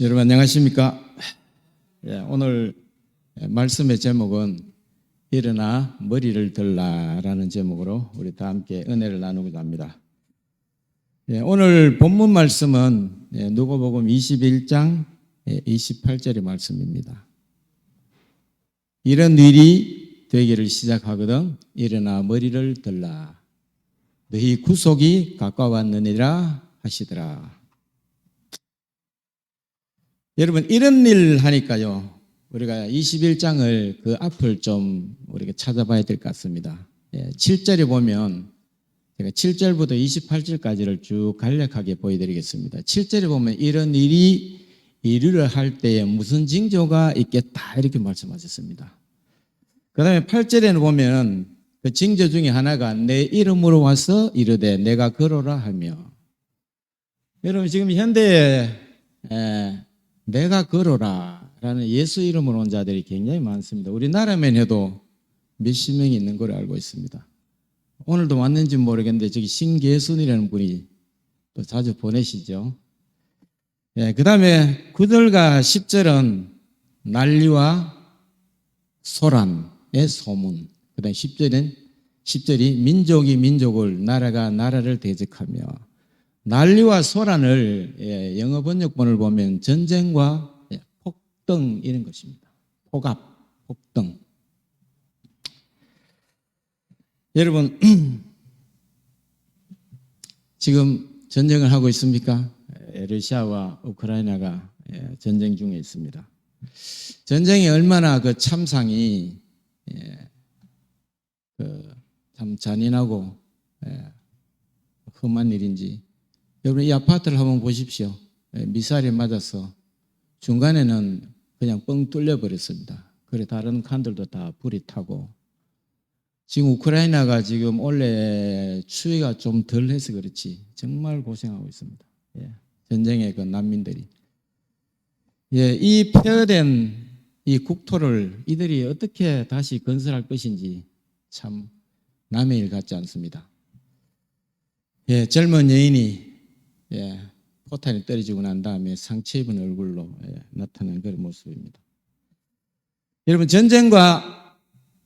여러분 안녕하십니까? 오늘 말씀의 제목은 일어나 머리를 들라라는 제목으로 우리 다 함께 은혜를 나누고자 합니다. 오늘 본문 말씀은 누가복음 21장 28절의 말씀입니다. 이런 일이 되기를 시작하거든 일어나 머리를 들라. 너희 구속이 가까웠느니라 하시더라. 여러분 이런 일 하니까요 우리가 21장을 그 앞을 좀 우리가 찾아봐야 될 것 같습니다. 7절에 보면 제가 7절부터 28절까지를 쭉 간략하게 보여드리겠습니다. 7절에 보면 이런 일이 이르려 할 때에 무슨 징조가 있겠다 이렇게 말씀하셨습니다. 그 다음에 8절에는 보면 그 징조 중에 하나가 내 이름으로 와서 이르되 내가 걸어라 하며, 여러분 지금 현대에 내가 걸어라 라는 예수 이름으로 온 자들이 굉장히 많습니다. 우리나라만 해도 몇십 명이 있는 걸 알고 있습니다. 오늘도 왔는지 모르겠는데 저기 신계순이라는 분이 또 자주 보내시죠. 그 다음에 9절과 10절은 난리와 소란의 소문, 그 다음에 10절이 민족이 민족을 나라가 나라를 대적하며, 난리와 소란을 영어 번역본을 보면 전쟁과 폭등 이런 것입니다. 폭압, 폭등. 여러분 지금 전쟁을 하고 있습니까? 러시아와 우크라이나가 전쟁 중에 있습니다. 전쟁이 얼마나 그 참상이 참 잔인하고 험한 일인지 여러분 이 아파트를 한번 보십시오. 미사일에 맞아서 중간에는 그냥 뻥 뚫려 버렸습니다. 그래 다른 칸들도 다 불이 타고, 지금 우크라이나가 지금 원래 추위가 좀 덜해서 그렇지 정말 고생하고 있습니다. 전쟁의 그 난민들이. 이 폐허된 이 국토를 이들이 어떻게 다시 건설할 것인지 참 남의 일 같지 않습니다. 젊은 여인이 포탄이 떨어지고 난 다음에 상처 입은 얼굴로 나타나는 그런 모습입니다. 여러분 전쟁과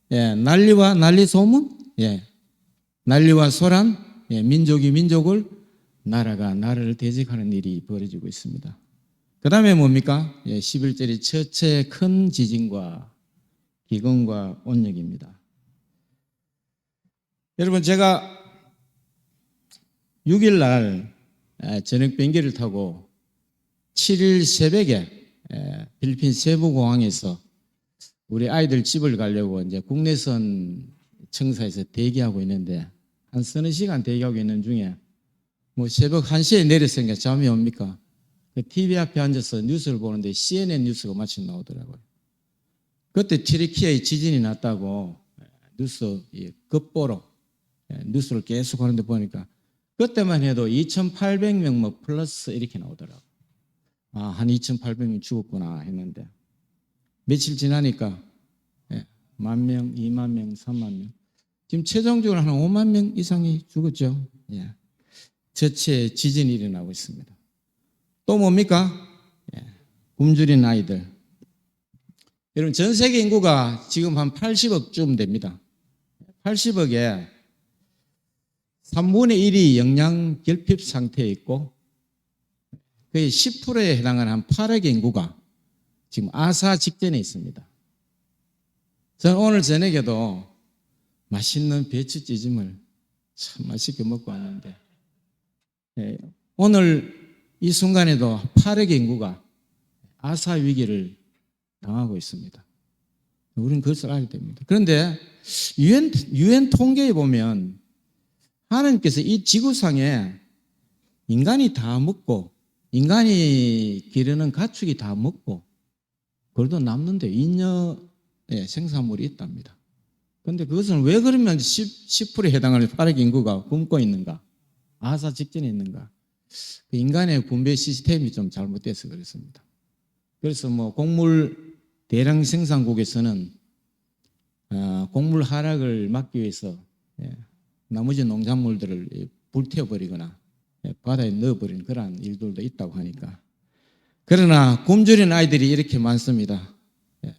난리와 난리 소문, 난리와 소란, 민족이 민족을, 나라가 나라를 대적하는 일이 벌어지고 있습니다. 그 다음에 뭡니까? 11절이 첫째 큰 지진과 기근과 온역입니다. 여러분 제가 6일 날 저녁 비행기를 타고 7일 새벽에 필리핀 세부공항에서 우리 아이들 집을 가려고 이제 국내선 청사에서 대기하고 있는데, 한 서너 시간 대기하고 있는 중에 뭐 새벽 1시에 내렸으니까 잠이 옵니까? 그 TV 앞에 앉아서 뉴스를 보는데 CNN 뉴스가 마침 나오더라고요. 그때 튀르키예의 지진이 났다고 뉴스 급보로 뉴스를 계속 하는데 보니까 그때만 해도 2,800명 뭐 플러스 이렇게 나오더라고요. 한 2,800명 죽었구나 했는데, 며칠 지나니까 10,000명, 20,000명, 30,000명, 지금 최종적으로 한 50,000명 이상이 죽었죠. 저체 지진이 일어나고 있습니다. 또 뭡니까? 굶주린 아이들. 여러분 전 세계 인구가 지금 한 80억쯤 됩니다. 80억에 3분의 1이 영양 결핍 상태에 있고, 거의 10%에 해당하는 한 8억의 인구가 지금 아사 직전에 있습니다. 저는 오늘 저녁에도 맛있는 배추찌짐을 참 맛있게 먹고 왔는데, 오늘 이 순간에도 8억의 인구가 아사 위기를 당하고 있습니다. 우리는 그것을 알아야 됩니다. 그런데 유엔 통계에 보면 하나님께서 이 지구상에 인간이 다 먹고, 인간이 기르는 가축이 다 먹고, 그래도 남는데 잉여의 생산물이 있답니다. 그런데 그것은 왜 그러면 10%에 해당하는 8억 인구가 굶고 있는가? 아사 직전에 있는가? 그 인간의 분배 시스템이 좀 잘못돼서 그렇습니다. 그래서 뭐 곡물 대량 생산국에서는 곡물 하락을 막기 위해서 나머지 농작물들을 불태워버리거나 바다에 넣어버리는 그러한 일들도 있다고 하니까 그러나 굶주린 아이들이 이렇게 많습니다.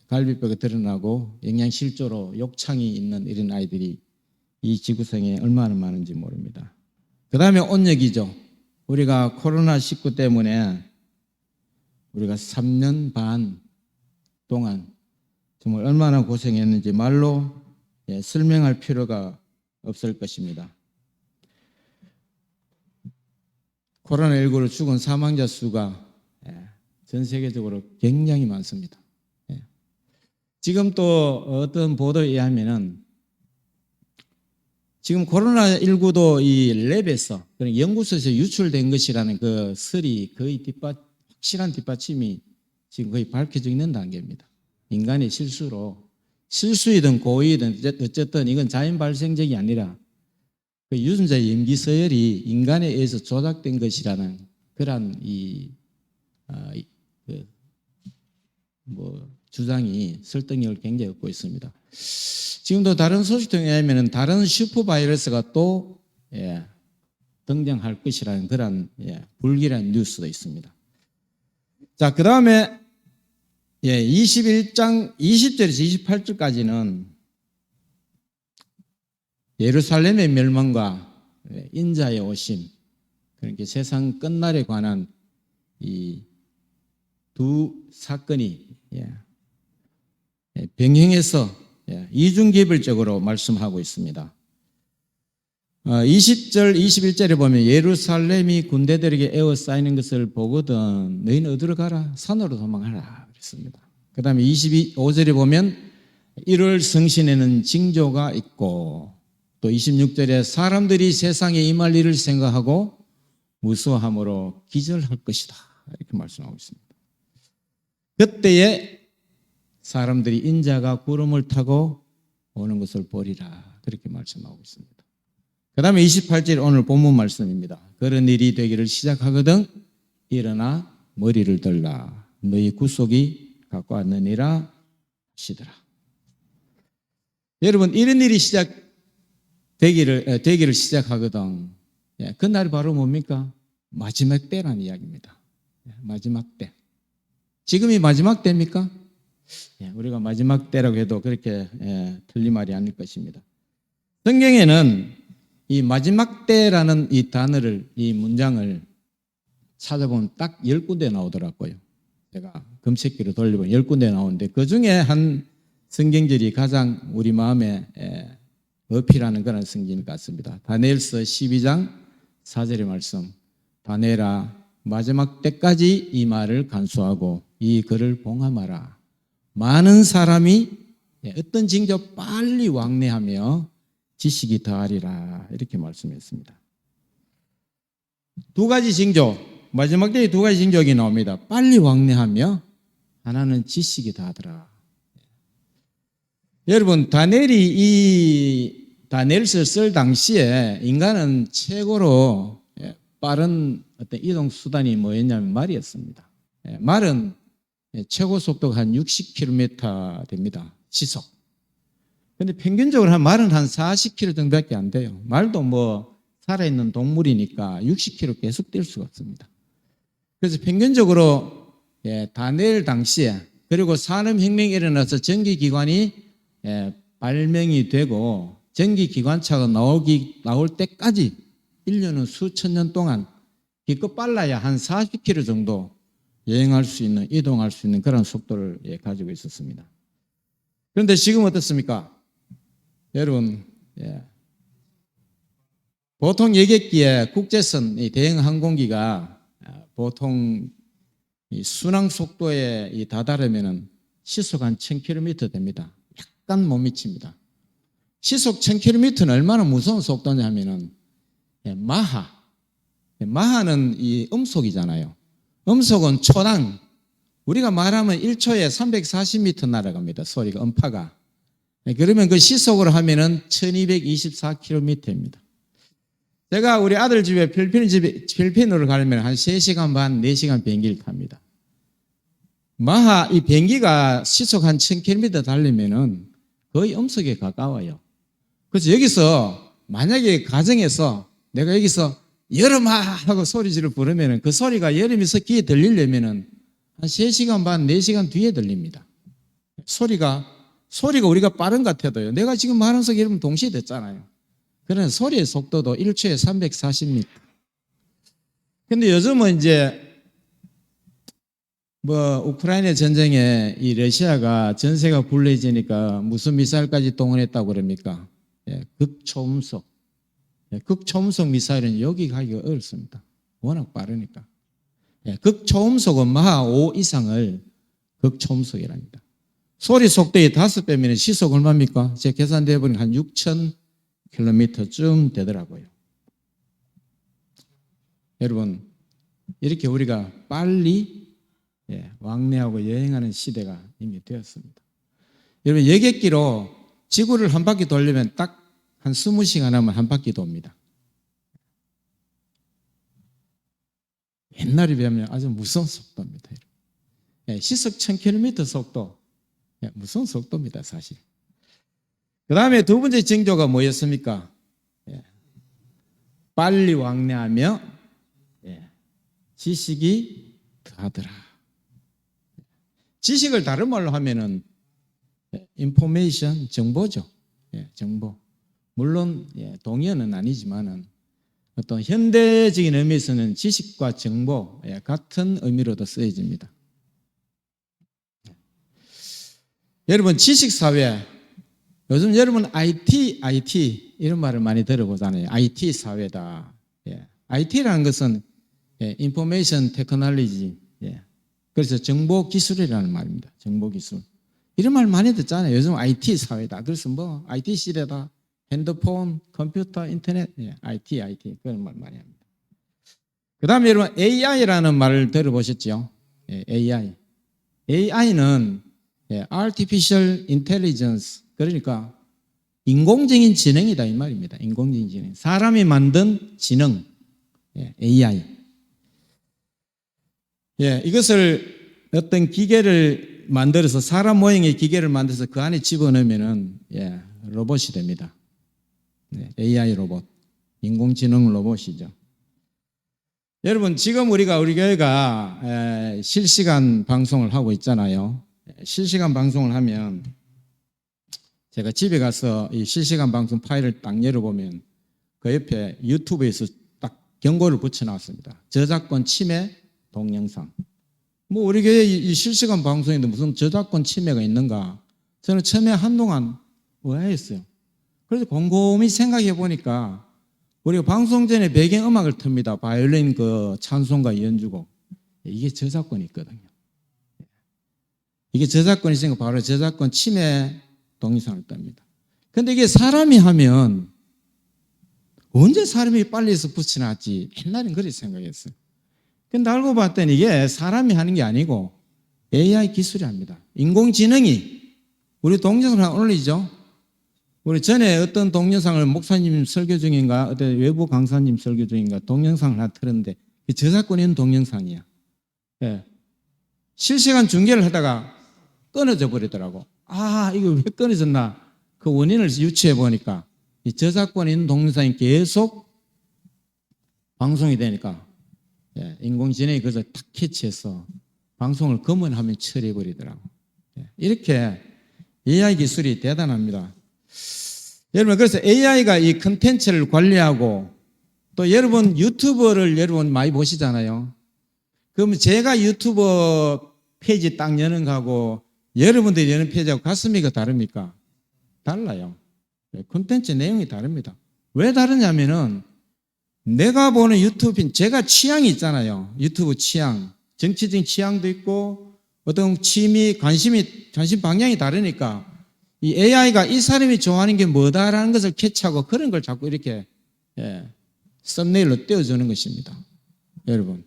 갈비뼈가 드러나고 영양실조로 욕창이 있는 이런 아이들이 이 지구상에 얼마나 많은지 모릅니다. 그 다음에 온역이죠. 우리가 코로나19 때문에 우리가 3년 반 동안 정말 얼마나 고생했는지 말로 설명할 필요가 없을 것입니다. 코로나19로 죽은 사망자 수가 전 세계적으로 굉장히 많습니다. 지금 또 어떤 보도에 의하면은 지금 코로나19도 이 랩에서 연구소에서 유출된 것이라는 그 설이 거의 확실한 뒷받침이 지금 거의 밝혀져 있는 단계입니다. 인간의 실수이든 고의든 어쨌든 이건 자연 발생적이 아니라 그 유전자 염기 서열이 인간에 의해서 조작된 것이라는 그러한 주장이 설득력을 굉장히 얻고 있습니다. 지금도 다른 소식 통에 의하면 다른 슈퍼 바이러스가 또 등장할 것이라는 그런 불길한 뉴스도 있습니다. 자, 그 다음에 21장 20절에서 28절까지는 예루살렘의 멸망과 인자의 오심, 그러니까 세상 끝날에 관한 이 두 사건이 병행해서 이중개별적으로 말씀하고 있습니다. 20절, 21절에 보면 예루살렘이 군대들에게 에워싸이는 것을 보거든 너희는 어디로 가라? 산으로 도망하라 그랬습니다. 그 다음에 25절에 보면 1월 성신에는 징조가 있고 또 26절에 사람들이 세상에 임할 일을 생각하고 무서워함으로 기절할 것이다 이렇게 말씀하고 있습니다. 그때에 사람들이 인자가 구름을 타고 오는 것을 보리라 그렇게 말씀하고 있습니다. 그 다음에 28절 오늘 본문 말씀입니다. 그런 일이 되기를 시작하거든 일어나 머리를 들라 너희 구속이 가까웠느니라 하시더라. 여러분 이런 일이 되기를 시작하거든 그날이 바로 뭡니까? 마지막 때라는 이야기입니다. 마지막 때. 지금이 마지막 때입니까? 우리가 마지막 때라고 해도 그렇게 틀린 말이 아닐 것입니다. 성경에는 이 마지막 때라는 이 단어를, 이 문장을 찾아보면 딱 10군데 나오더라고요. 제가 검색기로 돌려보면 10군데 나오는데 그 중에 한 성경절이 가장 우리 마음에 어필하는 그런 성경 같습니다. 다니엘서 12장 4절의 말씀. 다니엘아 마지막 때까지 이 말을 간수하고 이 글을 봉함하라. 많은 사람이 어떤 징조 빨리 왕래하며 지식이 더하리라 이렇게 말씀했습니다. 두 가지 징조, 마지막 때에 두 가지 징조가 나옵니다. 빨리 왕래하며 하나는 지식이 더하더라. 여러분 다니엘이 이 다니엘서를 쓸 당시에 인간은 최고로 빠른 어떤 이동 수단이 뭐였냐면 말이었습니다. 말은 최고 속도가 한 60km 됩니다. 시속. 근데 평균적으로 말은 한 40km 정도밖에 안 돼요. 말도 뭐 살아있는 동물이니까 60km 계속 뛸 수가 없습니다. 그래서 평균적으로 다니엘 당시에 그리고 산업혁명이 일어나서 전기기관이 발명이 되고 전기기관차가 나올 때까지 인류는 수천 년 동안 기껏 빨라야 한 40km 정도 여행할 수 있는, 이동할 수 있는 그런 속도를 가지고 있었습니다. 그런데 지금 어떻습니까? 여러분, 보통 여객기에 국제선 대형 항공기가 보통 순항 속도에 다다르면 시속 한 1000km 됩니다. 약간 못 미칩니다. 시속 1000km는 얼마나 무서운 속도냐면은 마하는 이 음속이잖아요. 음속은 초당 우리가 말하면 1초에 340m 날아갑니다. 소리가 음파가. 그러면 그 시속으로 하면은 1224km입니다. 제가 우리 아들 집에 필리핀으로 가려면 한 3시간 반, 4시간 비행기를 탑니다. 마하 이 비행기가 시속 한 1000km 달리면은 거의 음속에 가까워요. 그래서 여기서 만약에 가정에서 내가 여기서 여름아 하고 소리지를 부르면은 그 소리가 여름에서 귀에 들리려면은 한 3시간 반, 4시간 뒤에 들립니다. 소리가 우리가 빠른 것 같아도요. 내가 지금 말하는 소리 여러분 동시에 듣잖아요. 그러나 소리의 속도도 1초에 340m. 근데 요즘은 이제 우크라이나 전쟁에 이 러시아가 전세가 불리해지니까 무슨 미사일까지 동원했다고 그럽니까? 극초음속. 극초음속 미사일은 여기 가기가 어렵습니다. 워낙 빠르니까. 극초음속은 마하 5 이상을 극초음속이랍니다. 소리 속도의 5배면 시속 얼마입니까? 제 계산돼 보니 한 6,000km쯤 되더라고요. 여러분, 이렇게 우리가 빨리 왕래하고 여행하는 시대가 이미 되었습니다. 여러분, 여객기로 지구를 한 바퀴 돌려면 딱 한 20시간 하면 한 바퀴 돕니다. 옛날에 비하면 아주 무서운 속도입니다. 시속 1000km 속도. 무서운 속도입니다, 사실. 그 다음에 두 번째 징조가 뭐였습니까? 빨리 왕래하며 지식이 더하더라. 지식을 다른 말로 하면은 information, 정보죠. 정보. 물론 동의어는 아니지만은 어떤 현대적인 의미에서는 지식과 정보 같은 의미로도 쓰여집니다. 여러분, 지식사회, 요즘 여러분 IT 이런 말을 많이 들어보잖아요. IT 사회다. IT라는 것은 Information Technology, 그래서 정보기술이라는 말입니다. 정보기술. 이런 말 많이 듣잖아요. 요즘 IT 사회다. 그래서 IT 시대다. 핸드폰, 컴퓨터, 인터넷, IT 그런 말 많이 합니다. 그 다음에 여러분 AI라는 말을 들어보셨죠? AI. AI는 Artificial Intelligence, 그러니까 인공적인 지능이다 이 말입니다. 인공적인 지능. 사람이 만든 지능, AI. 이것을 어떤 기계를 만들어서 사람 모형의 기계를 만들어서 그 안에 집어넣으면은 로봇이 됩니다. AI 로봇, 인공지능 로봇이죠. 여러분, 지금 우리 교회가 실시간 방송을 하고 있잖아요. 실시간 방송을 하면 제가 집에 가서 이 실시간 방송 파일을 딱 열어보면 그 옆에 유튜브에서 딱 경고를 붙여놨습니다. 저작권 침해 동영상. 우리 교회 이 실시간 방송인데 무슨 저작권 침해가 있는가? 저는 처음에 한동안 의아했어요. 그래서 곰곰이 생각해 보니까 우리가 방송 전에 배경음악을 틉니다. 바이올린 그 찬송가 연주곡. 이게 저작권이 있거든요. 이게 저작권이 있으니까 바로 저작권 침해 동영상을 뜹니다. 근데 이게 사람이 하면 언제 사람이 빨리 해서 붙여놨지? 옛날엔 그렇게 생각했어요. 근데 알고 봤더니 이게 사람이 하는 게 아니고 AI 기술이 합니다. 인공지능이 우리 동영상을 올리죠. 우리 전에 어떤 동영상을 목사님 설교 중인가 어떤 외부 강사님 설교 중인가 동영상을 하나 틀었는데 저작권 있는 동영상이야. 실시간 중계를 하다가 끊어져 버리더라고. 이거 왜 끊어졌나? 그 원인을 유추해 보니까 이 저작권 있는 동영상이 계속 방송이 되니까 인공지능이 그래서 탁 캐치해서 방송을 검은화면 처리해 버리더라고. 이렇게 AI 기술이 대단합니다. 여러분, 그래서 AI가 이 컨텐츠를 관리하고 또 여러분 유튜버를 여러분 많이 보시잖아요. 그러면 제가 유튜버 페이지 딱 여는 거하고 여러분들이 여는 페이지하고 같습니까? 다릅니까? 달라요. 컨텐츠 내용이 다릅니다. 왜 다르냐면은 내가 보는 유튜브인 제가 취향이 있잖아요. 유튜브 취향, 정치적인 취향도 있고 어떤 취미, 관심 방향이 다르니까 이 AI가 이 사람이 좋아하는 게 뭐다라는 것을 캐치하고 그런 걸 자꾸 이렇게 썸네일로 띄워주는 것입니다. 여러분.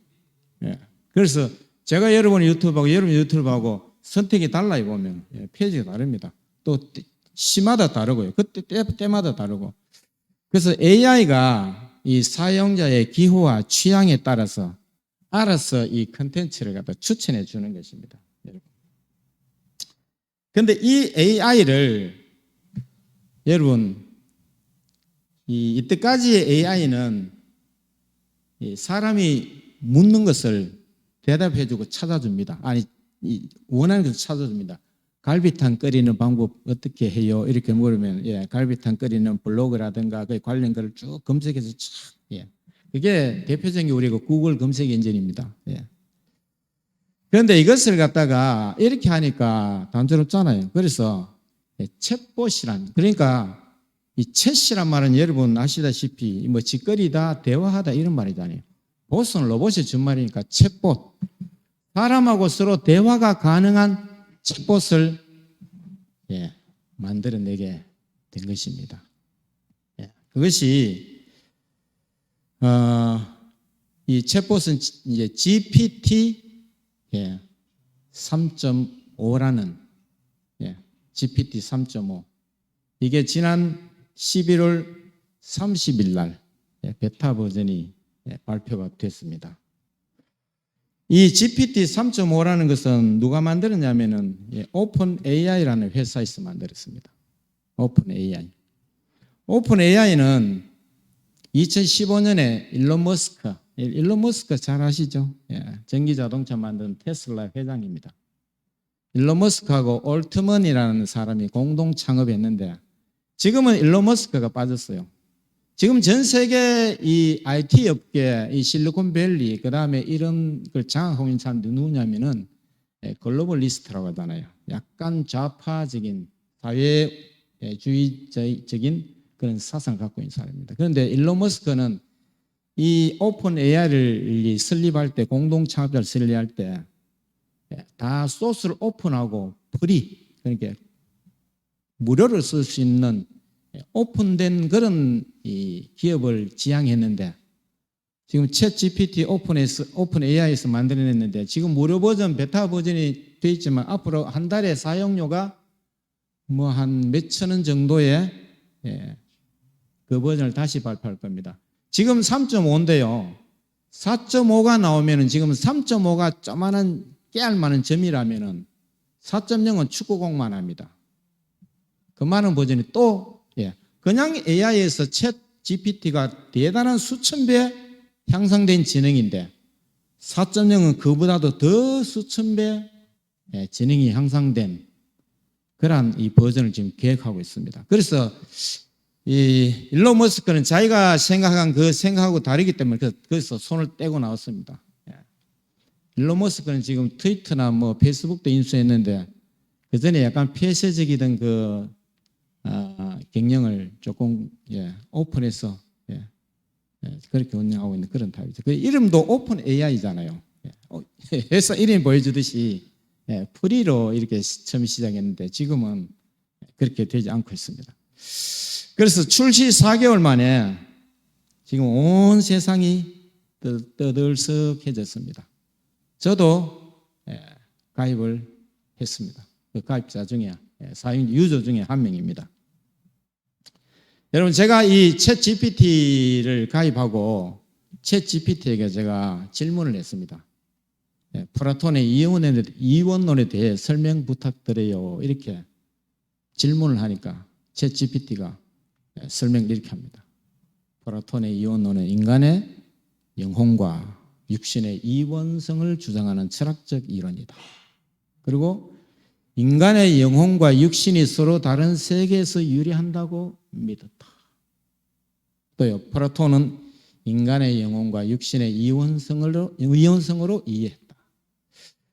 그래서 제가 여러분 유튜브하고 여러분 유튜브하고 선택이 달라요 보면 페이지가 다릅니다. 또 시마다 다르고요. 그때 때마다 다르고. 그래서 AI가 이 사용자의 기호와 취향에 따라서 알아서 이 컨텐츠를 갖다 추천해 주는 것입니다. 그런데 이 AI를 여러분 이때까지의 AI는 사람이 묻는 것을 대답해주고 찾아줍니다. 아니, 원하는 것을 찾아줍니다. 갈비탕 끓이는 방법 어떻게 해요? 이렇게 물으면 갈비탕 끓이는 블로그라든가 그 관련 글을 쭉 검색해서 그게 대표적인 우리가 구글 검색 엔진입니다. 그런데 이것을 갖다가 이렇게 하니까 단조롭잖아요. 그래서 챗봇이란, 그러니까 이 챗이란 말은 여러분 아시다시피 뭐 짓거리다 대화하다 이런 말이잖아요. 봇은 로봇의 준말이니까 챗봇, 사람하고 서로 대화가 가능한 챗봇을 만들어내게 된 것입니다. 그것이 이 챗봇은 이제 GPT 3.5라는 GPT 3.5 이게 지난 11월 30일 날 베타 버전이 발표가 됐습니다. 이 GPT 3.5라는 것은 누가 만들었냐면은 오픈 AI라는 회사에서 만들었습니다. 오픈 AI. 오픈 AI는 2015년에 일론 머스크 잘 아시죠? 전기자동차 만든 테슬라 회장입니다. 일론 머스크하고 올트먼이라는 사람이 공동 창업했는데 지금은 일론 머스크가 빠졌어요. 지금 전 세계 이 IT 업계, 이 실리콘밸리, 그 다음에 이런 걸 장악하고 있는 사람들이 누구냐면은 글로벌리스트라고 하잖아요. 약간 좌파적인 사회주의적인 그런 사상을 갖고 있는 사람입니다. 그런데 일론 머스크는 이 오픈 AI를 설립할 때, 공동 창업자를 설립할 때 다 소스를 오픈하고 프리, 그러니까 무료로 쓸 수 있는 오픈된 그런 이 기업을 지향했는데 지금 챗 GPT 오픈 AI에서 만들어냈는데 지금 무료 버전, 베타 버전이 되어 있지만 앞으로 한 달에 사용료가 뭐 한 몇천 원 정도의 그 버전을 다시 발표할 겁니다. 지금 3.5인데요. 4.5가 나오면은 지금 3.5가 조만한 깨알만한 점이라면은 4.0은 축구공만 합니다. 그 많은 버전이 또 그냥 AI에서 챗 GPT가 대단한 수천 배 향상된 지능인데 4.0은 그보다도 더 수천 배 지능이 향상된 그러한 이 버전을 지금 계획하고 있습니다. 그래서 이 일론 머스크는 자기가 생각한 그 생각하고 다르기 때문에 거기서 손을 떼고 나왔습니다. 일론 머스크는 지금 트위터나 뭐 페이스북도 인수했는데 그 전에 약간 폐쇄적이던 그 경영을 조금 오픈해서 그렇게 운영하고 있는 그런 타입이죠. 그 이름도 오픈 AI잖아요. 회사 이름 보여주듯이 프리로 이렇게 처음 시작했는데 지금은 그렇게 되지 않고 있습니다. 그래서 출시 4개월 만에 지금 온 세상이 떠들썩해졌습니다. 저도 가입을 했습니다. 그 가입자 중에 사용 유저 중에 한 명입니다. 여러분 제가 이 챗 GPT를 가입하고 챗 GPT에게 제가 질문을 했습니다. 플라톤의 이원론에 대해 설명 부탁드려요. 이렇게 질문을 하니까 챗 GPT가 설명을 이렇게 합니다. 플라톤의 이원론은 인간의 영혼과 육신의 이원성을 주장하는 철학적 이론이다. 그리고 인간의 영혼과 육신이 서로 다른 세계에서 유래한다고 믿었다. 또요, 플라톤은 인간의 영혼과 육신의 이원성으로 이해했다.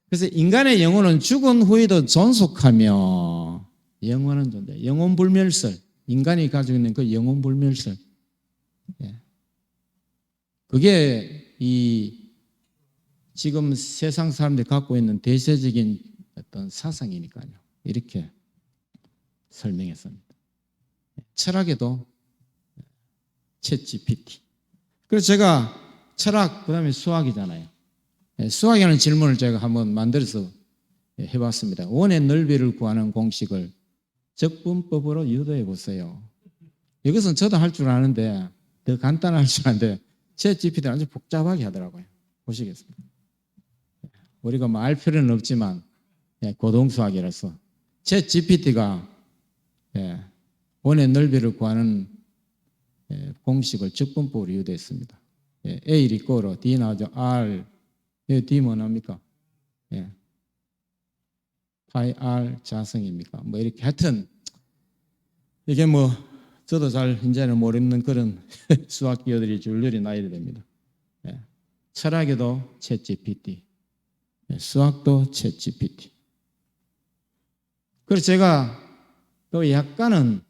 그래서 인간의 영혼은 죽은 후에도 존속하며 영원한 존재, 영혼불멸설, 인간이 가지고 있는 그 영혼불멸설, 그게 이 지금 세상 사람들이 갖고 있는 대세적인 어떤 사상이니까요. 이렇게 설명했습니다. 철학에도 챗 GPT. 그래서 제가 철학, 그 다음에 수학이잖아요. 수학이라는 질문을 제가 한번 만들어서 해봤습니다. 원의 넓이를 구하는 공식을 적분법으로 유도해 보세요. 이것은 저도 할 줄 아는데 더 간단할 줄 아는데 챗 GPT는 아주 복잡하게 하더라고요. 보시겠습니다. 우리가 뭐 알 필요는 없지만 고등수학이라서 챗 GPT가 원의 넓이를 구하는 공식을 적분법으로 유도했습니다. A 이꼬로 D 나오죠. R 여기 D 뭐 납니까? 예. 파이 R 자성입니까? 뭐 이렇게 하여튼 이게 뭐 저도 잘 이제는 모르는 그런 수학 기호들이 줄줄이 나야 됩니다. 예. 철학에도 챗 GPT, 예. 수학도 챗 GPT. 그래서 제가 또 약간은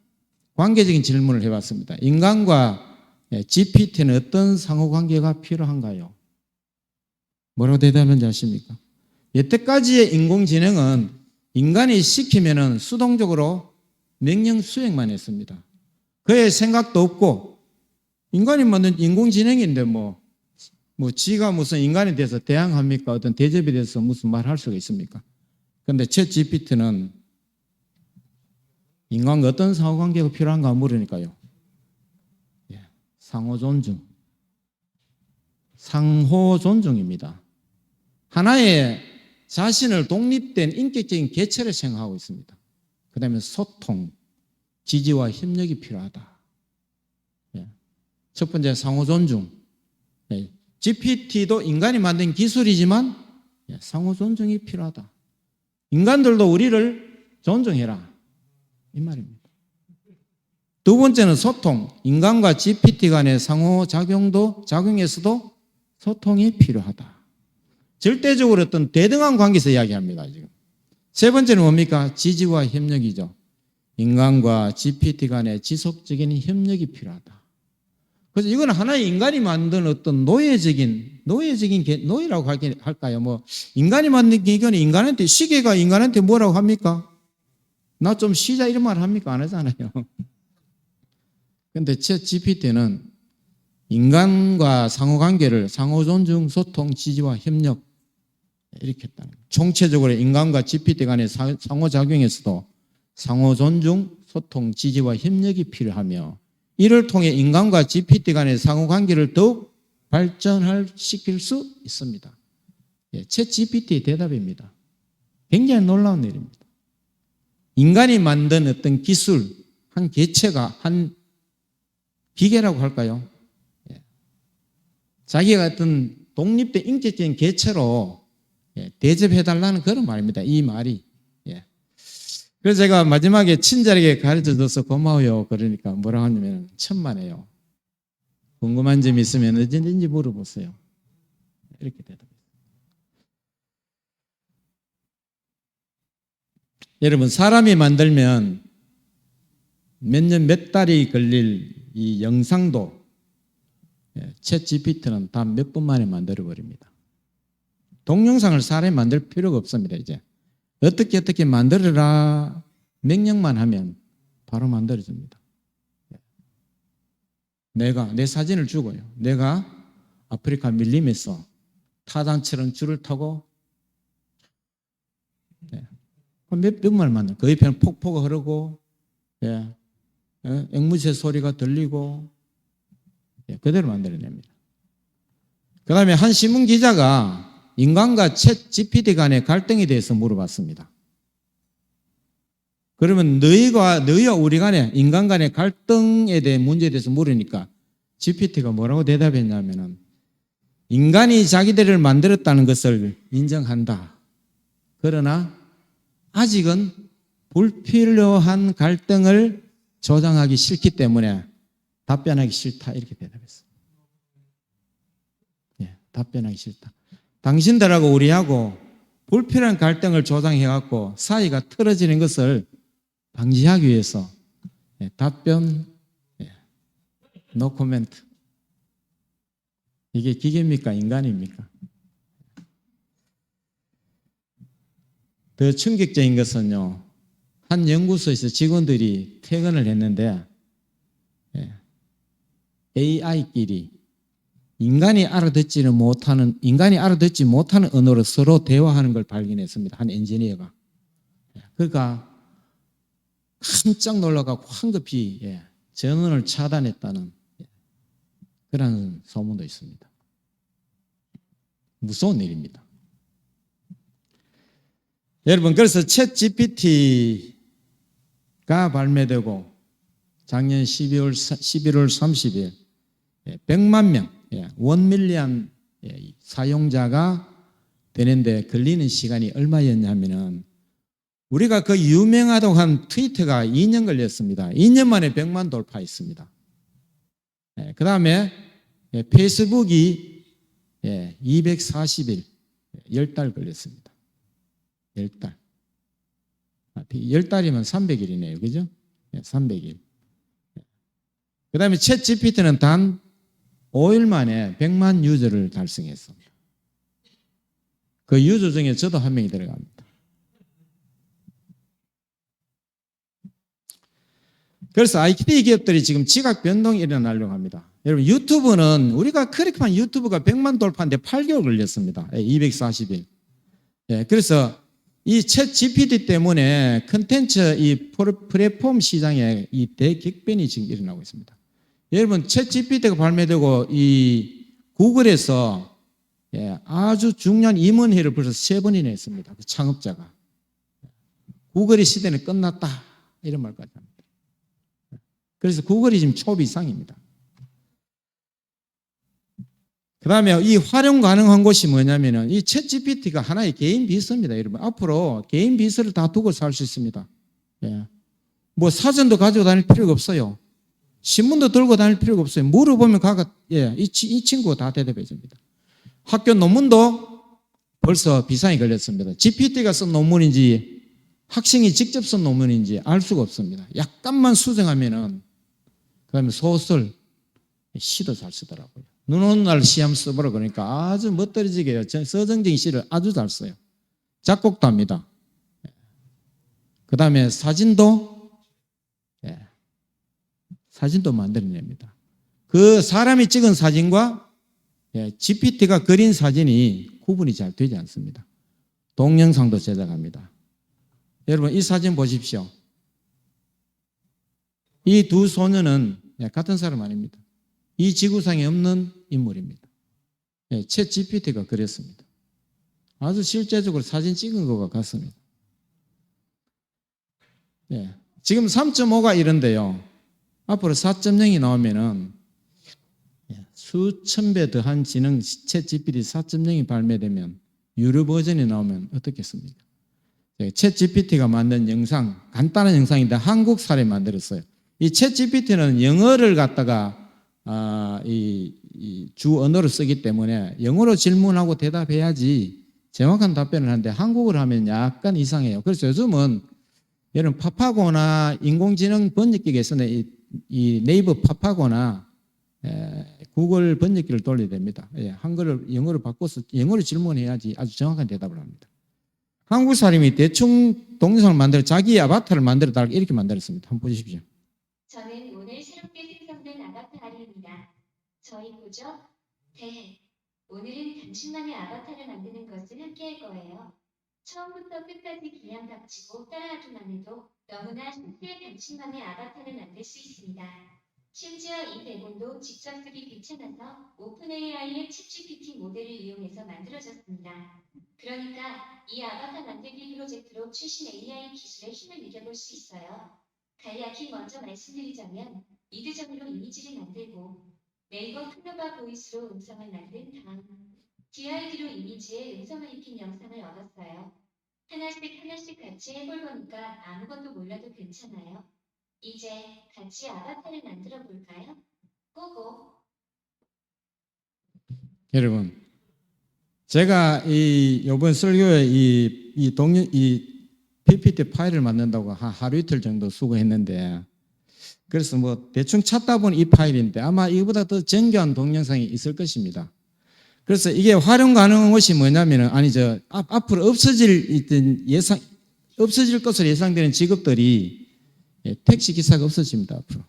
관계적인 질문을 해봤습니다. 인간과 GPT는 어떤 상호관계가 필요한가요? 뭐라고 대답하는지 아십니까? 여태까지의 인공지능은 인간이 시키면은 수동적으로 명령 수행만 했습니다. 그의 생각도 없고 인간이 만든 인공지능인데 뭐 지가 무슨 인간에 대해서 대항합니까? 어떤 대접에 대해서 무슨 말할 수가 있습니까? 그런데 챗 GPT는 인간과 어떤 상호관계가 필요한가 물으니까요. 상호 존중. 상호 존중입니다. 하나의 자신을 독립된 인격적인 개체를 생각하고 있습니다. 그 다음에 소통, 지지와 협력이 필요하다. 첫 번째 상호 존중. GPT도 인간이 만든 기술이지만 상호 존중이 필요하다. 인간들도 우리를 존중해라. 이 말입니다. 두 번째는 소통. 인간과 GPT 간의 상호작용에서도 소통이 필요하다. 절대적으로 어떤 대등한 관계에서 이야기합니다. 지금. 세 번째는 뭡니까? 지지와 협력이죠. 인간과 GPT 간의 지속적인 협력이 필요하다. 그래서 이건 하나의 인간이 만든 어떤 노예라고 할까요? 뭐 인간이 만든 기계는 인간한테, 시계가 인간한테 뭐라고 합니까? 나 좀 쉬자 이런 말 합니까? 안 하잖아요. 그런데 챗 GPT는 인간과 상호관계를 상호 존중, 소통, 지지와 협력 이렇게 했다는 거예요. 총체적으로 인간과 GPT 간의 상호작용에서도 상호 존중, 소통, 지지와 협력이 필요하며 이를 통해 인간과 GPT 간의 상호관계를 더욱 발전시킬 수 있습니다. 챗 GPT의 대답입니다. 굉장히 놀라운 일입니다. 인간이 만든 어떤 기술, 한 개체가, 한 기계라고 할까요? 자기가 어떤 독립된 인격적인 개체로 대접해달라는 그런 말입니다. 이 말이. 그래서 제가 마지막에 친절하게 가르쳐줘서 고마워요. 그러니까 뭐라고 하냐면 천만에요. 궁금한 점 있으면 언제든지 물어보세요. 이렇게 대답해요. 여러분, 사람이 만들면 몇 년 몇 달이 걸릴 이 영상도 챗 GPT는 다 몇 분 만에 만들어버립니다. 동영상을 사람이 만들 필요가 없습니다. 이제 어떻게 만들어라 명령만 하면 바로 만들어집니다. 내 사진을 주고요. 내가 아프리카 밀림에서 타잔처럼 줄을 타고 몇 분만 만들어. 그 옆에는 폭포가 흐르고 앵무새 소리가 들리고 그대로 만들어냅니다. 그 다음에 한 신문 기자가 인간과 챗 GPT 간의 갈등에 대해서 물어봤습니다. 그러면 너희와 우리 간의 인간 간의 갈등에 대한 문제에 대해서 물으니까 GPT가 뭐라고 대답했냐면은 인간이 자기들을 만들었다는 것을 인정한다. 그러나 아직은 불필요한 갈등을 조장하기 싫기 때문에 답변하기 싫다. 이렇게 대답했어요. 답변하기 싫다. 당신들하고 우리하고 불필요한 갈등을 조장해갖고 사이가 틀어지는 것을 방지하기 위해서 답변 no comment. 이게 기계입니까? 인간입니까? 더 충격적인 것은요, 한 연구소에서 직원들이 퇴근을 했는데 AI끼리 인간이 알아듣지 못하는 언어로 서로 대화하는 걸 발견했습니다. 한 엔지니어가. 그러니까 깜짝 놀라가지고 황급히 전원을 차단했다는 그런 소문도 있습니다. 무서운 일입니다. 여러분, 그래서 챗 GPT가 발매되고 작년 11월 30일 100만 명, 1밀리언 사용자가 되는데 걸리는 시간이 얼마였냐면은 우리가 그 유명하다고 한 트위터가 2년 걸렸습니다. 2년 만에 100만 돌파했습니다. 그 다음에 페이스북이 240일, 10달 걸렸습니다. 10달. 10달이면 300일이네요. 그죠? 300일. 그 다음에 챗 GPT는 단 5일 만에 100만 유저를 달성했습니다. 그 유저 중에 저도 한 명이 들어갑니다. 그래서 IT 기업들이 지금 지각 변동이 일어나려고 합니다. 여러분 유튜브는 우리가 그렇게만 유튜브가 100만 돌파하는데 8개월 걸렸습니다. 240일. 그래서 이 챗 GPT 때문에 컨텐츠 이 플랫폼 시장에 이 대격변이 지금 일어나고 있습니다. 여러분 챗 GPT가 발매되고 이 구글에서 아주 중요한 임원회를 벌써 3번이나 했습니다. 그 창업자가. 구글의 시대는 끝났다. 이런 말까지 합니다. 그래서 구글이 지금 초비 이상입니다. 그 다음에 이 활용 가능한 곳이 뭐냐면은 이 챗 GPT가 하나의 개인 비서입니다. 여러분. 앞으로 개인 비서를 다 두고 살 수 있습니다. 뭐 사전도 가지고 다닐 필요가 없어요. 신문도 들고 다닐 필요가 없어요. 물어보면 이 친구가 다 대답해 줍니다. 학교 논문도 벌써 비상이 걸렸습니다. GPT가 쓴 논문인지 학생이 직접 쓴 논문인지 알 수가 없습니다. 약간만 수정하면은 그다음에 소설, 시도 잘 쓰더라고요. 눈 오는 날 시험 써보라 그러니까 아주 멋들어지게 해요. 서정적인 시를 아주 잘 써요. 작곡도 합니다. 그 다음에 사진도 만들어냅니다. 그 사람이 찍은 사진과 GPT가 그린 사진이 구분이 잘 되지 않습니다. 동영상도 제작합니다. 여러분 이 사진 보십시오. 이 두 소녀는 같은 사람 아닙니다. 이 지구상에 없는 인물입니다. 챗 GPT가 그렸습니다. 아주 실제적으로 사진 찍은 것과 같습니다. 지금 3.5가 이런데요. 앞으로 4.0이 나오면은 수천 배 더한 지능 챗 GPT 4.0이 발매되면 유료 버전이 나오면 어떻겠습니까? 챗 GPT가 만든 영상, 간단한 영상인데 한국 사람이 만들었어요. 이 챗 GPT는 영어를 갖다가 이 주 언어로 쓰기 때문에 영어로 질문하고 대답해야지 정확한 답변을 하는데 한국어로 하면 약간 이상해요. 그래서 요즘은 여러분 파파고나 인공지능 번역기에서는 이 네이버 파파고나 구글 번역기를 돌려야 됩니다. 한글을 영어로 바꿔서 영어로 질문해야지 아주 정확한 대답을 합니다. 한국 사람이 대충 동영상을 만들어 자기 아바타를 만들어 달라 이렇게 만들었습니다. 한번 보십시오. 저는 오늘 새롭게 생성된 아바타입니다. 저희 구조 대 오늘은 당신만의 아바타를 만드는 것을 함께 할 거예요. 처음부터 끝까지 그냥 닥치고 따라하기만 해도 너무나 쉽게 당신만의 아바타를 만들 수 있습니다. 심지어 이 대본도 직접 쓰기 귀찮아서 오픈 AI의 챗GPT 모델을 이용해서 만들어졌습니다. 그러니까 이 아바타 만들기 프로젝트로 최신 AI 기술의 힘을 느껴볼 수 있어요. 간략히 먼저 말씀드리자면 이드정으로 이미지를 만들고 네이버 클로바 보이스로 음성을 만든 다음 DID로 이미지에 음성을 입힌 영상을 얻었어요. 하나씩 같이 해볼 거니까 아무것도 몰라도 괜찮아요. 이제 같이 아바타를 만들어 볼까요? 고고. 여러분, 제가 이번 설교에 이 PPT 파일을 만든다고 하루 이틀 정도 수고했는데, 그래서 뭐 대충 찾다 보니 이 파일인데 아마 이거보다 더 정교한 동영상이 있을 것입니다. 그래서 이게 활용 가능한 것이 뭐냐면은 앞으로 없어질 것으로 예상되는 직업들이 택시 기사가 없어집니다. 앞으로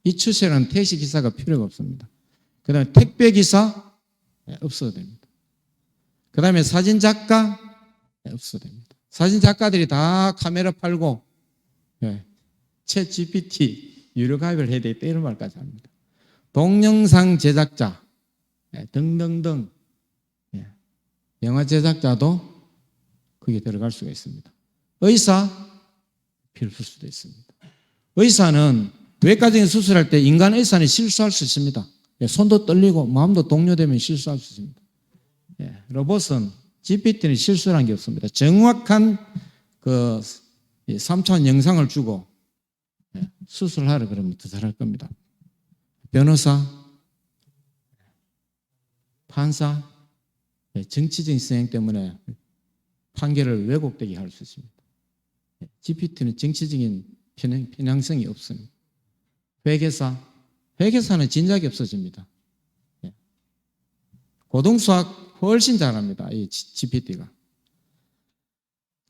이 추세는 택시 기사가 필요가 없습니다. 그다음에 택배 기사 없어도 됩니다. 그다음에 사진 작가 없어도 됩니다. 사진 작가들이 다 카메라 팔고 챗 GPT 유료 가입을 해야 되겠다 이런 말까지 합니다. 동영상 제작자 등등등 영화 제작자도 거기에 들어갈 수가 있습니다. 의사 필요할 수도 있습니다. 의사는 외과적인 수술할 때 인간 의사는 실수할 수 있습니다. 손도 떨리고 마음도 동요되면 실수할 수 있습니다. 로봇은 GPT는 실수란 게 없습니다. 정확한 그 3차원 영상을 주고 수술하라 그러면 더 잘할 겁니다. 변호사, 판사, 정치적인 성향 때문에 판결을 왜곡되게 할 수 있습니다. GPT는 정치적인 편향성이 없습니다. 회계사는 진작에 없어집니다. 고등수학 훨씬 잘합니다. 이 GPT가.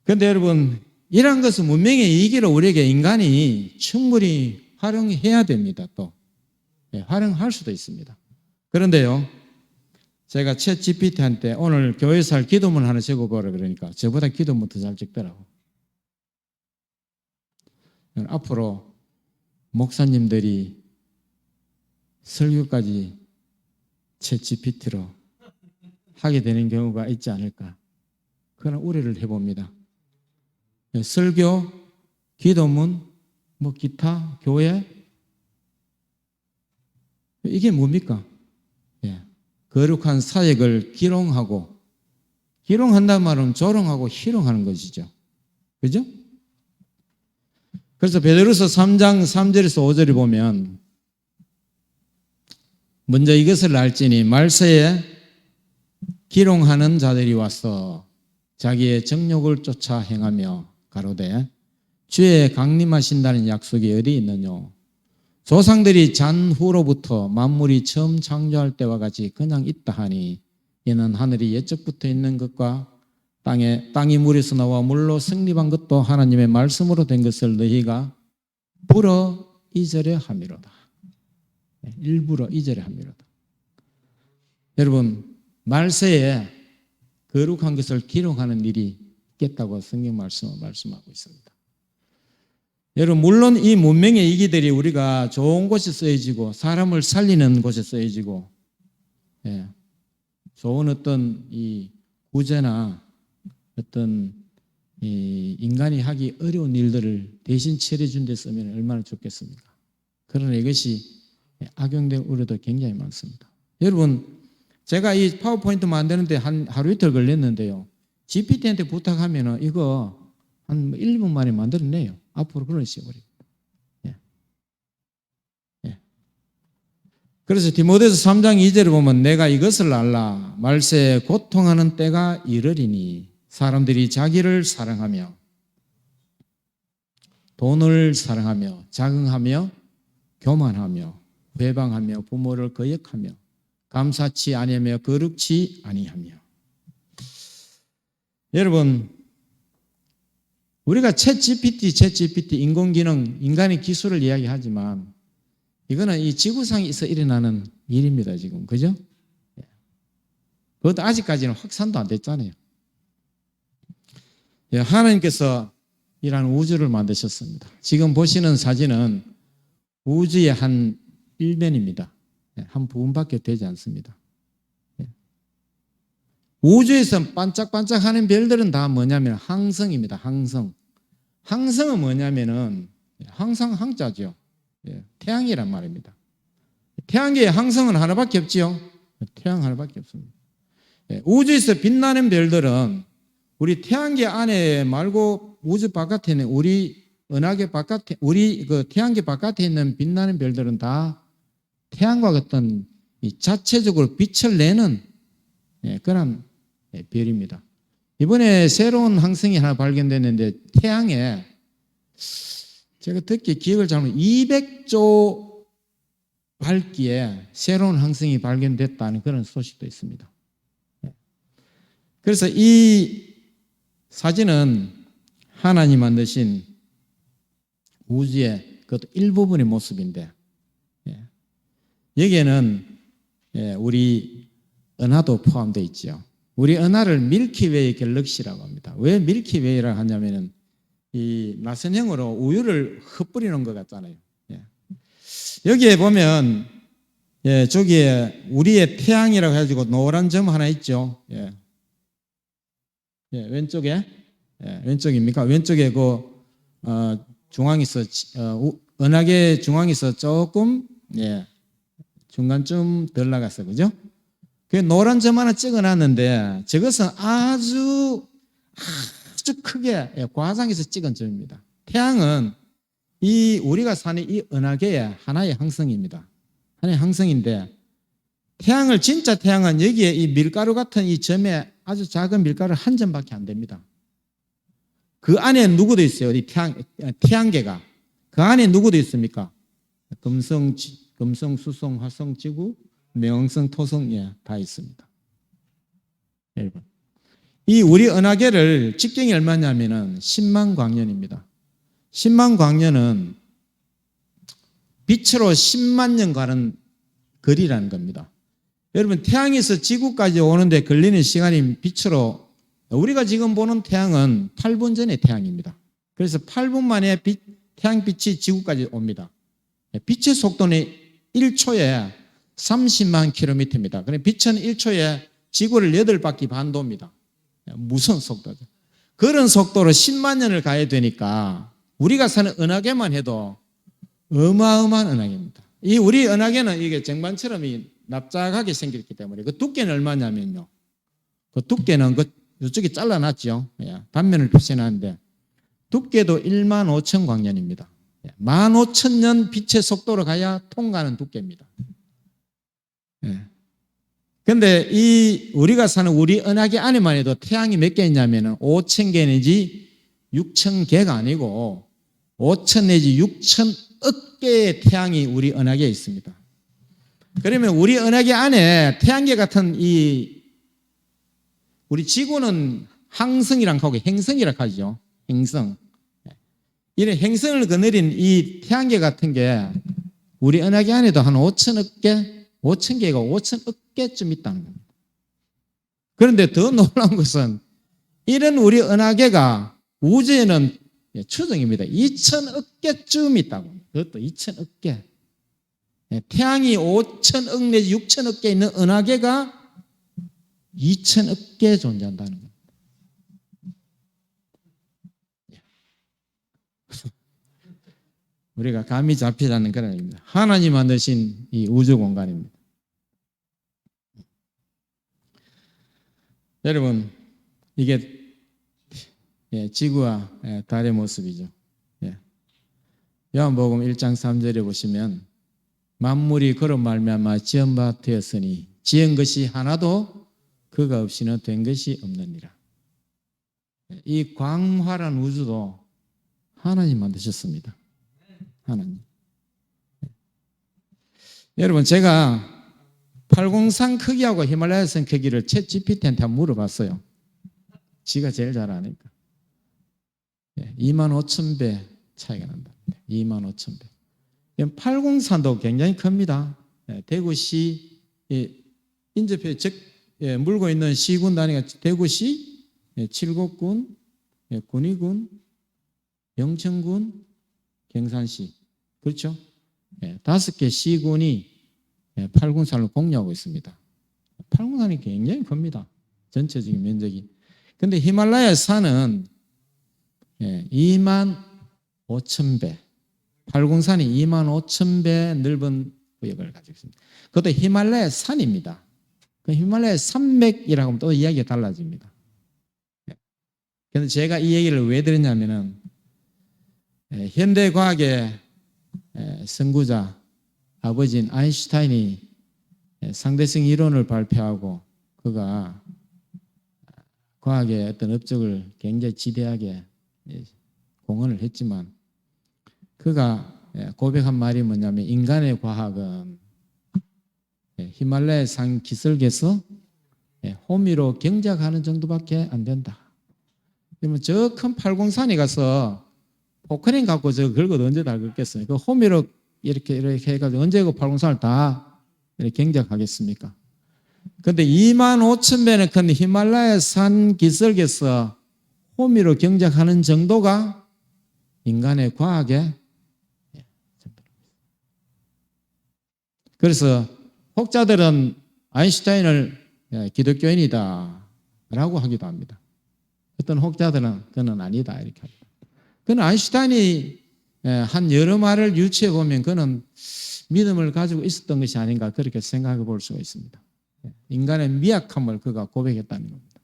그런데 여러분, 이런 것은 문명의 이익으로 우리에게 인간이 충분히 활용해야 됩니다. 또 활용할 수도 있습니다. 그런데요, 제가 챗 GPT한테 오늘 교회에서 할 기도문 하나 적어보라 그러니까 저보다 기도문 더 잘 적더라고. 앞으로 목사님들이 설교까지 챗 GPT로 하게 되는 경우가 있지 않을까 그런 우려를 해봅니다. 설교, 기도문, 뭐 기타, 교회 이게 뭡니까? 거룩한 사역을 기록하고 기록한다는 말은 조롱하고 희롱하는 것이죠. 그죠? 그래서 베드로서 3장 3절에서 5절에 보면 먼저 이것을 알지니 말세에 기롱하는 자들이 와서 자기의 정욕을 쫓아 행하며 가로되 주의 강림하신다는 약속이 어디 있느뇨? 조상들이 잔후로부터 만물이 처음 창조할 때와 같이 그냥 있다 하니 이는 하늘이 예적부터 있는 것과 땅이 물에서 나와 물로 성립한 것도 하나님의 말씀으로 된 것을 너희가 불어 잊으려 함이로다. 일부러 잊으려 함이로다. 여러분, 말세에 거룩한 것을 기록하는 일이 있겠다고 성경 말씀하고 있습니다. 여러분, 물론 이 문명의 이기들이 우리가 좋은 곳에 쓰여지고 사람을 살리는 곳에 쓰여지고 좋은 어떤 이 구제나 어떤 이 인간이 하기 어려운 일들을 대신 처리해준 데 쓰면 얼마나 좋겠습니까? 그러나 이것이 악용될 우려도 굉장히 많습니다. 여러분, 제가 이 파워포인트 만드는데 한 하루 이틀 걸렸는데요. GPT한테 부탁하면 이거 한 1분 만에 만들어내요. 앞으로 그런 식으로. 그래서 디모데서 3장 2절을 보면 내가 이것을 알라. 말세에 고통하는 때가 이르리니 사람들이 자기를 사랑하며 돈을 사랑하며 자긍하며 교만하며 회방하며 부모를 거역하며 감사치 아니하며 거룩치 아니하며. 여러분, 우리가 챗 GPT 인공지능 인간의 기술을 이야기하지만 이거는 이 지구상에서 일어나는 일입니다. 지금 그죠? 그것도 아직까지는 확산도 안 됐잖아요. 하나님께서 이러한 우주를 만드셨습니다. 지금 보시는 사진은 우주의 한 일면입니다. 한 부분밖에 되지 않습니다. 우주에서 반짝반짝하는 별들은 다 뭐냐면 항성입니다. 항성. 항성은 뭐냐면은 항상 항자죠. 태양이란 말입니다. 태양계에 항성은 하나밖에 없지요. 태양 하나밖에 없습니다. 우주에서 빛나는 별들은 우리 태양계 안에 말고 우주 바깥에는 우리 은하계 바깥에 우리 그 태양계 바깥에 있는 빛나는 별들은 다 태양과 같은 이 자체적으로 빛을 내는 그런 별입니다. 이번에 새로운 항성이 하나 발견됐는데 태양에 제가 듣기에 기억을 잘못 200조 밝기에 새로운 항성이 발견됐다는 그런 소식도 있습니다. 그래서 이 사진은 하나님 만드신 우주의 그것도 일부분의 모습인데 여기에는 우리 은하도 포함되어 있죠. 우리 은하를 밀키웨이 갤럭시라고 합니다. 왜 밀키웨이라고 하냐면은 이 나선형으로 우유를 흩뿌리는 것 같잖아요. 여기에 보면 저기에 우리의 태양이라고 해가지고 노란 점 하나 있죠. 왼쪽에 왼쪽입니까? 왼쪽에 그 중앙에서 은하계 중앙에서 조금 중간쯤 덜 나갔어, 그죠? 그 노란 점 하나 찍어놨는데 저것은 아주 크게 과장해서 찍은 점입니다. 태양은 우리가 사는 이 은하계의 하나의 항성입니다. 하나의 항성인데 태양을 진짜 태양은 여기에 이 밀가루 같은 이 점에 아주 작은 밀가루 한 점밖에 안 됩니다. 그 안에 누구도 있어요. 이 태양계가. 그 안에 누구도 있습니까? 금성, 수성, 화성, 지구,冥王성, 토성, 다 있습니다. 여러분. 이 우리 은하계를 직경이 얼마냐면은 10만 광년입니다. 10만 광년은 빛으로 10만 년 가는 거리라는 겁니다. 여러분, 태양에서 지구까지 오는데 걸리는 시간이 빛으로, 우리가 지금 보는 태양은 8분 전의 태양입니다. 그래서 8분 만에 태양빛이 지구까지 옵니다. 빛의 속도는 1초에 30만 킬로미터입니다. 그럼 빛은 1초에 지구를 8바퀴 반 돕니다. 무슨 속도죠? 그런 속도로 10만 년을 가야 되니까 우리가 사는 은하계만 해도 어마어마한 은하계입니다. 이 우리 은하계는 이게 쟁반처럼 납작하게 생겼기 때문에 그 두께는 얼마냐면요. 그 두께는 이쪽에 잘라놨죠. 단면을 표시해놨는데 두께도 1만 5천 광년입니다. 15,000년 빛의 속도로 가야 통과하는 두께입니다. 근데 우리가 사는 우리 은하계 안에만 해도 태양이 몇 개 있냐면은 5,000개 내지 6,000개가 아니고 5,000 내지 6,000억 개의 태양이 우리 은하계에 있습니다. 그러면 우리 은하계 안에 태양계 같은 우리 지구는 항성이랑 하고 행성이라고 하죠. 행성. 이런 행성을 거느린 이 태양계 같은 게 우리 은하계 안에도 한 5,000억 개, 5,000개가 5,000억 개쯤 있다는 겁니다. 그런데 더 놀라운 것은 이런 우리 은하계가 우주에는 추정입니다. 2,000억 개쯤 있다고. 그것도 2,000억 개. 태양이 5,000억 내지 6,000억 개 있는 은하계가 2,000억 개 존재한다는 겁니다. 우리가 감이 잡히지 않는 그런 얘기입니다. 하나님 만드신 이 우주 공간입니다. 여러분, 이게 지구와 달의 모습이죠. 요한복음 1장 3절에 보시면 만물이 그로 말미암아 지은 바 되었으니 지은 것이 하나도 그가 없이는 된 것이 없느니라. 이 광활한 우주도 하나님 만드셨습니다. 하나님. 여러분, 제가 팔공산 크기하고 히말라야산 크기를 챗 GPT한테 한번 물어봤어요. 지가 제일 잘 아니까. 25,000배 차이가 난다. 25,000배. 팔공산도 굉장히 큽니다. 대구시 인접해 물고 있는 시군 단위가 대구시, 칠곡군, 군위군, 영천군, 경산시. 그렇죠? 5개 시군이 팔공산을 공유하고 있습니다. 팔공산이 굉장히 큽니다. 전체적인 면적이. 근데 히말라야 산은 25,000배. 팔공산이 25,000배 넓은 구역을 가지고 있습니다. 그것도 히말라야 산입니다. 그 히말라야 산맥이라고 하면 또 이야기가 달라집니다. 그런데 제가 이 얘기를 왜 드렸냐면은 현대 과학의 선구자 아버지인 아인슈타인이 상대성 이론을 발표하고 그가 과학의 어떤 업적을 굉장히 지대하게 공헌을 했지만 그가 고백한 말이 뭐냐면 인간의 과학은 히말라야 산 기슭에서 호미로 경작하는 정도밖에 안 된다. 그러면 저 큰 팔공산에 가서 포크레인 갖고 저 긁어도 언제 다 긁겠어요? 그 호미로 이렇게 해가지고 언제 그 팔공산을 다 경작하겠습니까? 그런데 25,000배는 큰 히말라야 산 기슭에서 호미로 경작하는 정도가 인간의 과학의 그래서 혹자들은 아인슈타인을 기독교인이다 라고 하기도 합니다. 어떤 혹자들은 그는 아니다 이렇게 합니다. 그는 아인슈타인이 한 여러 말을 유추해 보면 그는 믿음을 가지고 있었던 것이 아닌가 그렇게 생각해 볼 수가 있습니다. 인간의 미약함을 그가 고백했다는 겁니다.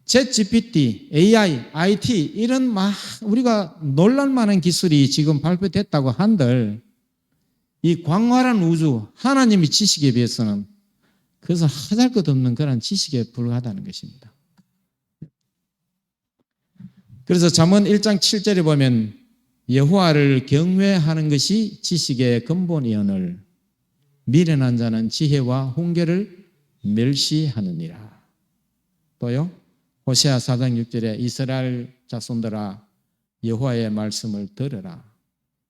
챗GPT, AI, IT 이런 막 우리가 놀랄만한 기술이 지금 발표됐다고 한들 이 광활한 우주, 하나님의 지식에 비해서는 그것은 하잘것없는 그런 지식에 불과하다는 것입니다. 그래서 잠언 1장 7절에 보면 여호와를 경외하는 것이 지식의 근본이오늘 미련한 자는 지혜와 훈계를 멸시하느니라. 또요 호세아 4장 6절에 이스라엘 자손들아 여호와의 말씀을 들으라.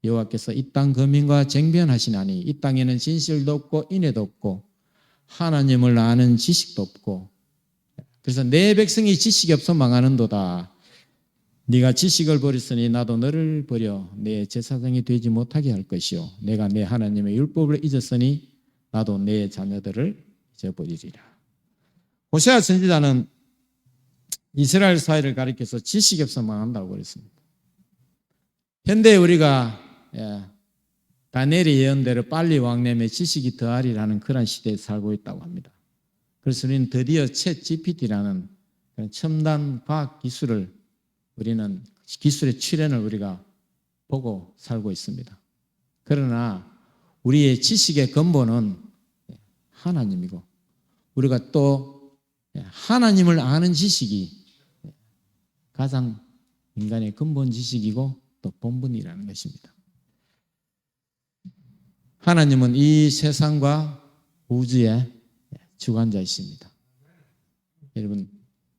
여호와께서 이 땅 거민과 쟁변하시나니 이 땅에는 진실도 없고 인애도 없고 하나님을 아는 지식도 없고. 그래서 내 백성이 지식이 없어 망하는도다. 네가 지식을 버렸으니 나도 너를 버려 내 제사장이 되지 못하게 할 것이요 내가 내 하나님의 율법을 잊었으니 나도 내 자녀들을 잊어버리리라. 호세아 선지자는 이스라엘 사회를 가리켜서 지식이 없어 망한다고 그랬습니다. 현대에 우리가 다니엘의 예언대로 빨리 왕래매 지식이 더하리라는 그런 시대에 살고 있다고 합니다. 그래서 우리는 드디어 챗 GPT라는 첨단 과학 기술을 우리는 기술의 출현을 우리가 보고 살고 있습니다. 그러나 우리의 지식의 근본은 하나님이고 우리가 또 하나님을 아는 지식이 가장 인간의 근본 지식이고 또 본분이라는 것입니다. 하나님은 이 세상과 우주의 주관자이십니다. 여러분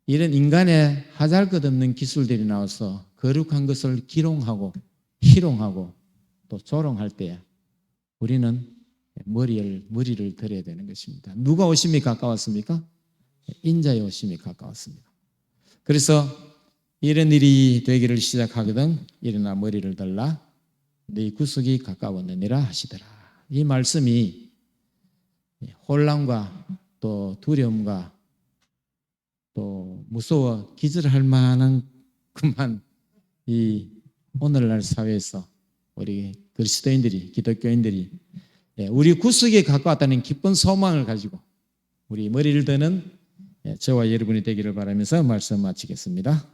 이런 인간의 하잘것없는 기술들이 나와서 거룩한 것을 기롱하고 희롱하고 또 조롱할 때 우리는 머리를 들어야 되는 것입니다. 누가 오심이 가까웠습니까? 인자의 오심이 가까웠습니다. 그래서 이런 일이 되기를 시작하거든 일어나 머리를 들라 네 구속이 가까웠느니라 하시더라. 이 말씀이 혼란과 또 두려움과 또 무서워 기절할 만한 그만 이 오늘날 사회에서 우리 그리스도인들이 기독교인들이 우리 구속에 가까웠다는 기쁜 소망을 가지고 우리 머리를 드는 저와 여러분이 되기를 바라면서 말씀 마치겠습니다.